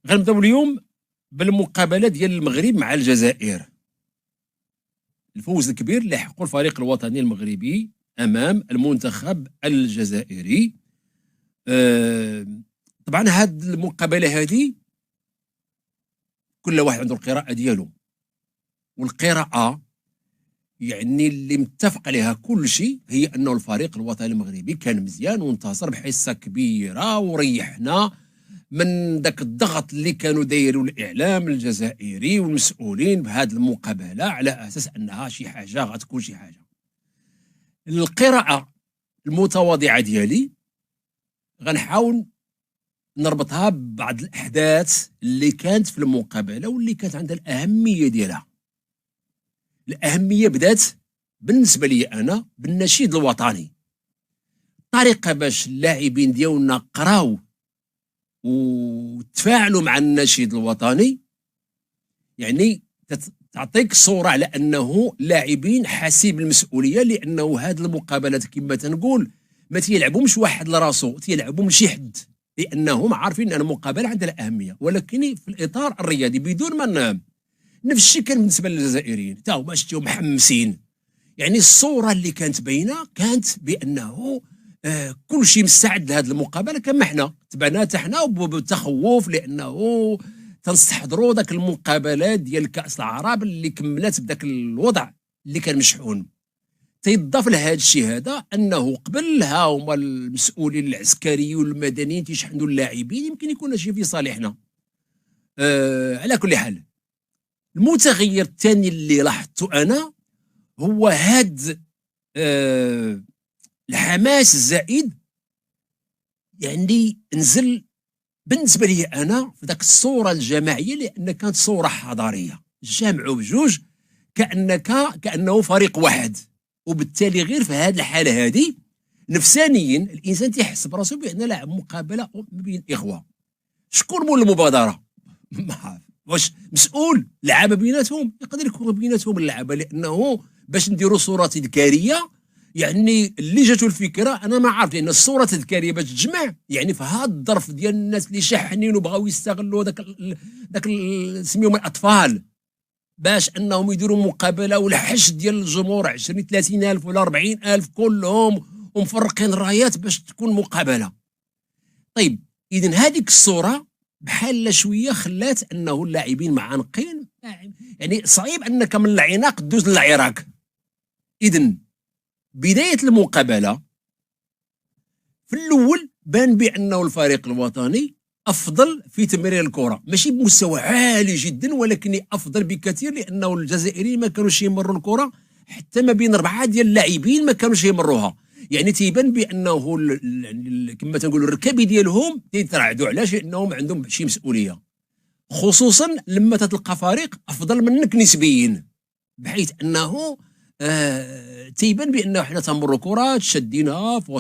غنبداو اليوم بالمقابله ديال المغرب مع الجزائر. الفوز الكبير اللي حققه الفريق الوطني المغربي امام المنتخب الجزائري. طبعا هاد المقابله هذه كل واحد عنده القراءه ديالو، والقراءه يعني اللي متفق عليها كل شيء هي انه الفريق الوطني المغربي كان مزيان وانتصر بحصه كبيره وريحنا من ذاك الضغط اللي كانوا دايروا الاعلام الجزائري والمسؤولين بهذه المقابله على اساس انها شي حاجه غتكون شي حاجه. القراءه المتواضعه ديالي غنحاول نربطها ببعض الاحداث اللي كانت في المقابله واللي كانت عندها الاهميه ديالها. الاهميه بدات بالنسبه لي انا بالنشيد الوطني، طريقه باش اللاعبين ديالنا قراو وتفاعلوا مع النشيد الوطني، يعني تعطيك صوره على انه لاعبين حاسين بالمسؤوليه، لانه هذه المقابلات كما تنقول ما تيلعبوش واحد لراسو، تيلعبوا لشي حد، لانهم عارفين ان المقابله عندها الاهميه، ولكن في الاطار الرياضي بدون ما ننام. نفس الشيء كان بالنسبه للجزائريين، تا هما شتيهم محمسين. يعني الصوره اللي كانت باينه كانت بانه كل شيء مستعد لهذه المقابله كما حنا تبعنا حتى حنا وبتخوف، لانه تنستحضروا ذاك المقابلات ديال كاس العرب اللي كملت بداك الوضع اللي كان مشحون. تيضاف لهذا الشيء هذا انه قبلها هما المسؤولين العسكريين والمدنيين تيشحنوا اللاعبين، يمكن يكون شيء في صالحنا. على كل حال المتغير الثاني اللي لاحظته انا هو هاد الحماس الزائد، يعني نزل بالنسبه لي انا في ذاك الصوره الجماعيه، لان كانت صوره حضاريه جامعوا بجوج كانه فريق واحد. وبالتالي غير في هذه الحاله هذه نفسانيا الانسان تيحس براسو بان لاعب مقابله بين اخوه. شكون مول المبادره؟ واش مسؤول لعابه بيناتهم؟ يقدر يكون بيناتهم اللعابه، لانه باش نديروا صوره تذكاريه، يعني اللي جاتو الفكره انا ما عارف، لان الصوره التذكاريه باش تجمع يعني في هذا الظرف ديال الناس اللي شاحنين وبغاو يستغلوا داك سميهم الاطفال باش انهم يديروا مقابله والحشد ديال الجمهور 20 30 الف ولا 40 الف كلهم ومفرقين الرايات باش تكون مقابله. طيب اذا هذيك الصوره بحال شويه خلات انه اللاعبين معانقين، يعني صعيب انك من العناق تدوز للعراك. اذا بدايه المقابله في الاول بان بانه الفريق الوطني افضل في تمرير الكره، ماشي بمستوى عالي جدا ولكن افضل بكثير، لانه الجزائريين ما كانوش يمروا الكره، حتى ما بين 4 ديال اللاعبين ما كانوش يمروها. يعني تيبان بانه كما تنقولوا الركابي ديالهم تيترعدوا. علاش؟ لانهم عندهم شي مسؤوليه، خصوصا لما تتلقى فريق افضل منك نسبيا، بحيث انه تيبان بانه حنا تنمروا كره تشدينها في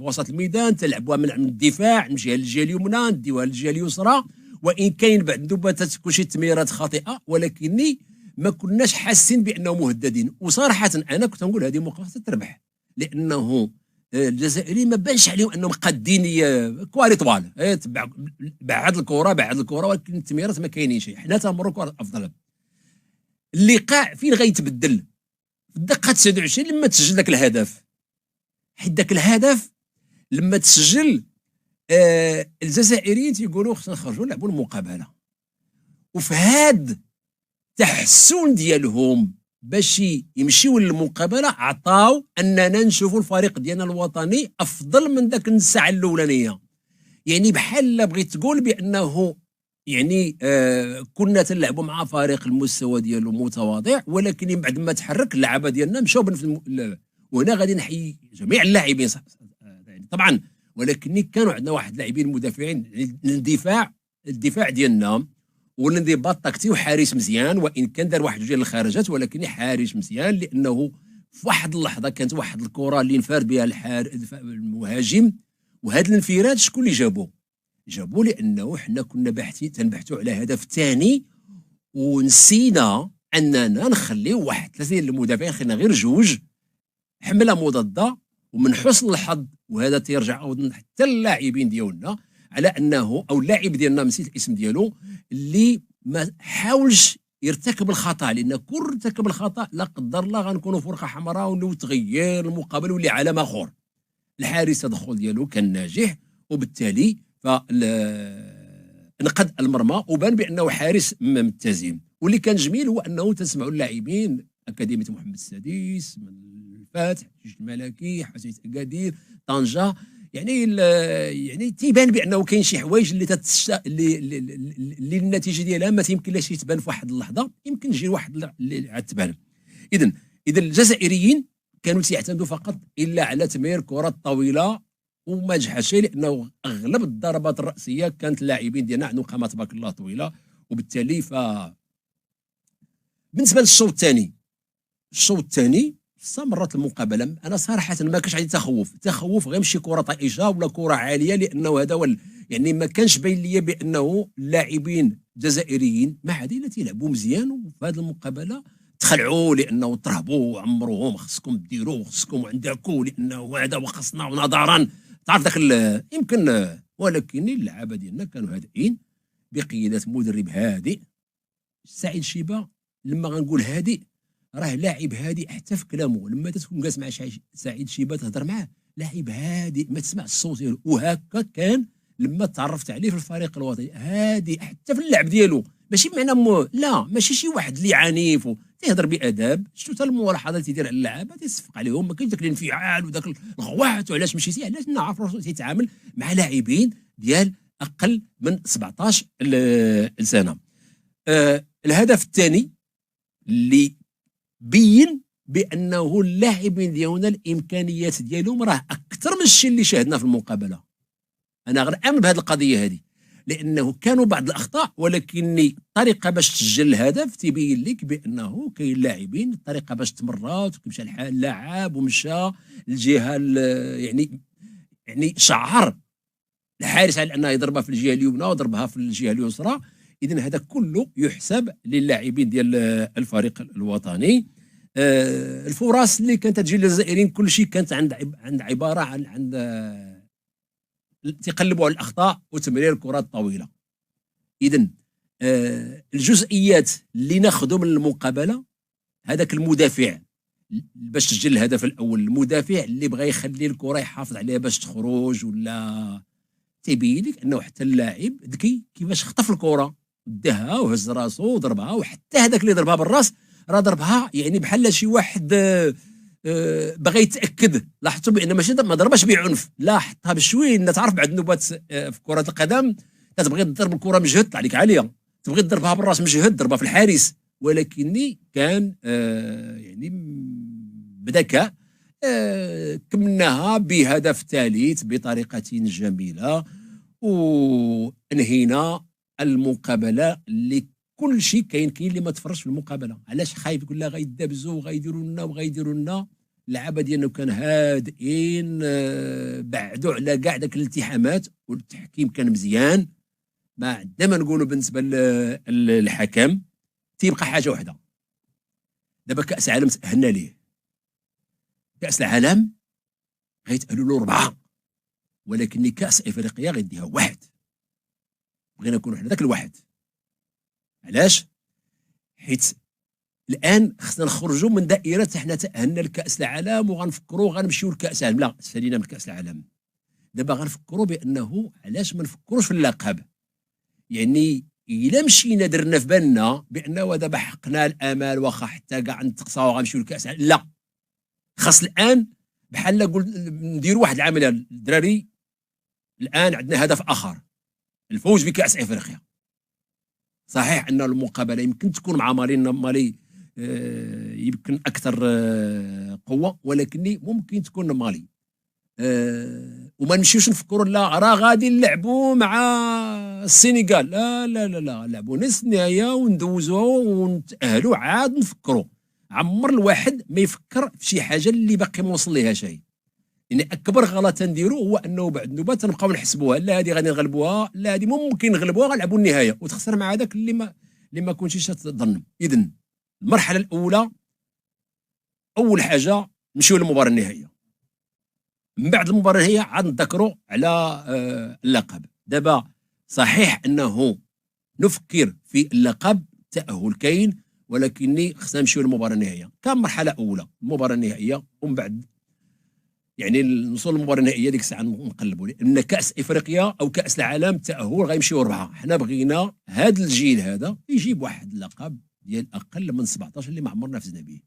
وسط الميدان، تلعبوها من الدفاع نمشيها للجهه اليمنى نديوها للجهه اليسرى، وان كاين بعد دوبا تكون شي تمريرات خاطئه، ولكني ما كناش حاسين بانه مهددين. وصراحه انا كنت نقول هذه مقابله تربح، لانه الجزائريين ما بانش عليهم انهم قادين كواري طوال، بعد الكره ولكن التمريرات ما كاينينش. حنا تنمروا كره افضل. اللقاء فين غيتبدل؟ في الدقه 29 لما تسجل ذاك الهدف، حيت ذاك الهدف لما تسجل الجزائريين تيقولوا خصنا نخرجوا نلعبوا المقابله. وفي هاد تحسن ديالهم باش يمشيو للمقابله عطاو اننا نشوفوا الفريق ديالنا الوطني افضل من ذاك الساعه الاولانيه. يعني بحال بغيت تقول بانه يعني كنا تنلعبوا مع فريق المستوى ديالو متواضع، ولكن من بعد ما تحرك اللعابه ديالنا مشاو وهنا غادي نحيي جميع اللاعبين طبعا، ولكن كانوا عندنا واحد لاعبين مدافعين، الدفاع ديالنا والانضباط التكتيكي وحارس مزيان، وان كان دار واحد جوج ديال الخارجات ولكن حارس مزيان، لانه في واحد اللحظه كانت واحد الكره اللي انفرد بها المهاجم، وهذا الانفراد شكون اللي جابوه لانه حنا كنا تنبحثوا على هدف ثاني، ونسينا اننا نخليو واحد 3 المدافعين، خلينا غير جوج حمله مضاده. ومن حسن الحظ وهذا تيرجع حتى اللاعبين ديالنا على انه او اللاعب ديالنا نسيت الاسم ديالو اللي ما حاولش يرتكب الخطا، لان كل ارتكب الخطا لا قدر الله غنكونوا في ورقه حمراء ولو تغير المقابل واللي علم اخر. الحارس الدخول ديالو كان ناجح، وبالتالي نقد المرمى وبان بانه حارس متزن. واللي كان جميل هو انه تسمعوا اللاعبين اكاديميه محمد السادس من الفتح، جيش الملكي، حسيت اكادير، طنجه، يعني تيبان بانه كاين شي حوايج اللي النتيجه ديالها ما يمكنلاش تبان في واحد اللحظه، يمكن تجي واحد اللي عاد تبان. اذا الجزائريين كانوا تيعتمدوا فقط الا على تمرير كرات طويله وما جحش، لانه اغلب الضربات الراسيه كانت اللاعبين ديالنا عندهم قامات تبارك الله طويله. وبالتالي بالنسبه للشوط الثاني استمرت المقابله. انا صراحه ما كانش عندي تخوف غير مشي كره طائشه ولا كره عاليه، لانه هذا هو يعني ما كانش باين لي بانه اللاعبين الجزائريين مع هذه تيلعبوا مزيان، وفي هذه المقابله تخلعوا لانه ترهبوا وعمروهم خصكم ديروا خصكم عندكم لانه هذا وخصنا ونظرا تعرف ذاك يمكن. ولكن اللعابه ديالنا كانوا هادئين بقياده مدرب هادئ. سعيد شيبه لما غنقول هادئ راه لاعب هادئ حتى في كلامه، لما تكون جالس مع سعيد شيبه تهضر معاه لاعب هادئ ما تسمع الصوت ديالو. وهكا كان لما تعرفت عليه في الفريق الوطني، هادئ حتى في اللعب ديالو، ماشي بمعنى لا ماشي شي واحد اللي عنيف، تيهضر باداب. شفتوا حتى الملاحظات اللي تيدير على اللعابه تيصفق عليهم، ما كاينش داك الانفعال وداك الغوات وعلاش مشيتي، علاش نعرف راسو تيتعامل مع لاعبين ديال اقل من 17 سنه. الهدف الثاني اللي بين بانه اللاعبين ديالنا الامكانيات ديالهم راه اكثر من الشيء اللي شاهدنا في المقابله. انا غنامن بهذه القضيه هذه، لانه كانوا بعض الاخطاء، ولكن الطريقه باش تسجل الهدف تبين لك بانه كاين لاعبين الطريقه باش تمرات ومشى الحال اللاعب ومشى الجهه يعني شعر الحارس على انه يضربها في الجهه اليمنى وضربها في الجهه اليسرى. اذا هذا كله يحسب للاعبين ديال الفريق الوطني. الفرص اللي كانت تجي للجزائريين كل شيء كانت عند عباره عن تقلبوا على الاخطاء وتمرير الكرات الطويله. اذا الجزئيات اللي ناخذوا من المقابله، هذاك المدافع باش تسجل الهدف الاول، المدافع اللي بغى يخلي الكره يحافظ عليها باش تخرج ولا تيبين لك انه حتى اللاعب ذكي كيفاش خطف الكره داها وهز راسو وضربها. وحتى هذاك اللي ضربها بالراس راه ضربها يعني بحال شي واحد بغى يتاكد. لاحظتوا بان ماشي ما ضربش بعنف، لا حطها بشويه. تعرف بعد النوبات في كره القدم تبغي تضرب الكره مجهد عليك عاليه، تبغي تضربها بالراس مجهد ضربها في الحارس. ولكن كان يعني بذكاء كملناها بهدف ثالث بطريقه جميله، وانهينا المقابله. اللي كل شيء كاين اللي ما تفرجش في المقابله، علاش خايف يقول لا غيدابزوا وغيديروا لنا وغيديروا لنا. اللعابه ديالنا كان هادئين، بعدوا على كاع داك الالتحامات، والتحكيم كان مزيان. ما عندنا ما نقولوا بالنسبه للحكم. تيبقى حاجه واحده، دابا كاس العالم تاهلنا ليه. كاس العالم غيتأهلوا له 4، ولكن كاس افريقيا غيديها 1. بغينا نكونوا حنا ذاك الواحد. علاش؟ حيت الان خصنا نخرجوا من دائره حنا تاهلنا لكاس العالم وغنفكروا غنمشيو لكاس العالم. لا، سالينا من كاس العالم. دابا غنفكروا بانه علاش ما نفكروش في اللقب. يعني الا مشينا درنا في بالنا بانه دابا حقنا الامال واخا حتى كاع نتقصاو غنمشيو لكاس العالم، لا، خاص الان بحال قلت نديروا واحد العمليه الدراري. الان عندنا هدف اخر، الفوز بكاس افريقيا. صحيح ان المقابله يمكن تكون مع مالي يمكن اكثر قوه، ولكن ممكن تكون مالي. وما نمشيوش نفكروا لا راه غادي نلعبوا مع السنغال، لا لا لا لا، لعبوا نص النهايه وندوزوها ونتاهلوا عاد نفكروا. عمر الواحد ما يفكر في شي حاجه اللي باقي ما وصل ليها شيء. يعني اكبر غلط نديرو هو انه بعد النوبه تنبقاو نحسبوها، لا هذه غادي نغلبوها، لا هذه ممكن نغلبوها، غنلعبوا النهايه وتخسر مع هذاك اللي ما كنتيش تظن. اذا المرحله الاولى اول حاجه نمشيو للمباراه النهائيه. من بعد المباراه النهائيه عاد نذكروا على اللقب. دابا صحيح انه نفكر في اللقب التاهل كاين، ولكني خصنا نمشيو للمباراه النهائيه. كان مرحله اولى المباراه النهائيه، ومن بعد يعني نوصل للمباراه النهائيه ديك الساعه نقلبوا، لان كاس افريقيا او كاس العالم التاهل غيمشيو 4. حنا بغينا هذا الجيل هذا يجيب واحد اللقب ديال اقل من 17 اللي ما عمرنا فزنا به.